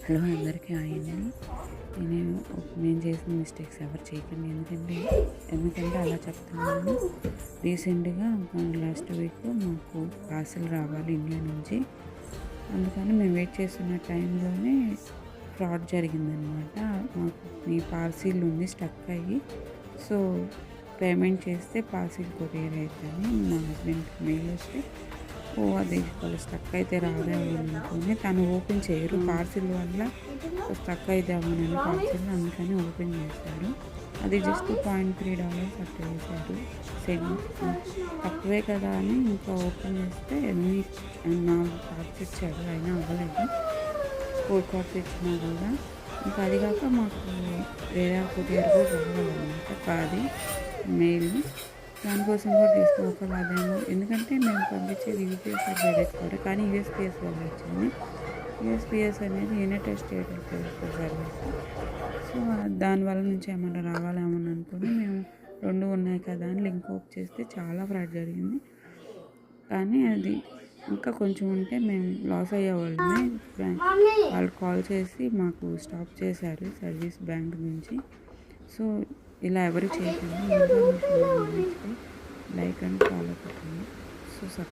Hello అందరికీ hi అండి. నేను నేను చేసిన మిస్టేక్స్ ఎవరు చేయకండి. ఎందుకంటే అలా చెప్తున్నాను. రీసెంట్గా లాస్ట్ వీక్ మాకు పార్సెల్ రావాలి ఇండియా నుంచి. అందుకని మేము వెయిట్ చేస్తున్న టైంలోనే ఫ్రాడ్ జరిగిందనమాట. మాకు మీ పార్సిల్ ఉంది స్టక్ అయ్యి, సో పేమెంట్ చేస్తే పార్సిల్ కొరియర్ అవుతుందని మా హస్బెండ్కి మెయిల్ వస్తే, అది వాళ్ళు స్టక్ అయితే రాదేమో అనుకుని తను ఓపెన్ చేయరు. పార్సిల్ వల్ల స్టక్ అవుతామని పార్సిల్, అందుకని ఓపెన్ చేశారు. అది జస్ట్ $0.3 అట్లా వేశారు. సేమ్ తక్కువే కదా అని ఇంకా ఓపెన్ చేస్తే 4 కార్డ్స్ ఇచ్చాడు, అయినా అవ్వలేదు. 4 కార్డ్స్ ఇచ్చినా కూడా ఇంకా అది కాక మాకు వేరే కొరియర్ కూడా రావాలన్నమాట కాది మెయిల్. దానికోసం కూడా తీసుకోవాలి అదేమో, ఎందుకంటే మేము పంపించేది యూపీఎస్ డైరెక్ట్ కూడా, కానీ యూఎస్పిఎస్ వల్ల వచ్చింది. యూఎస్పిఎస్ అనేది United state postal service. So దానివల్ల నుంచి ఏమన్నా రావాలేమని అనుకుని మేము 2 ఉన్నాయి కదా అని లింక్ ఓపెన్ చేస్తే చాలా ఫ్రాడ్ జరిగింది. కానీ అది ఇంకా కొంచెం ఉంటే మేము లాస్ అయ్యేవాళ్ళమే. వాళ్ళు కాల్ చేసి మాకు స్టాప్ చేశారు సర్వీస్ బ్యాంక్ నుంచి. సో ఇలా ఎవరు చేయకండి. ఇన్ఫర్మేషన్ లైక్ అండ్ ఫాలో కొట్టండి. సో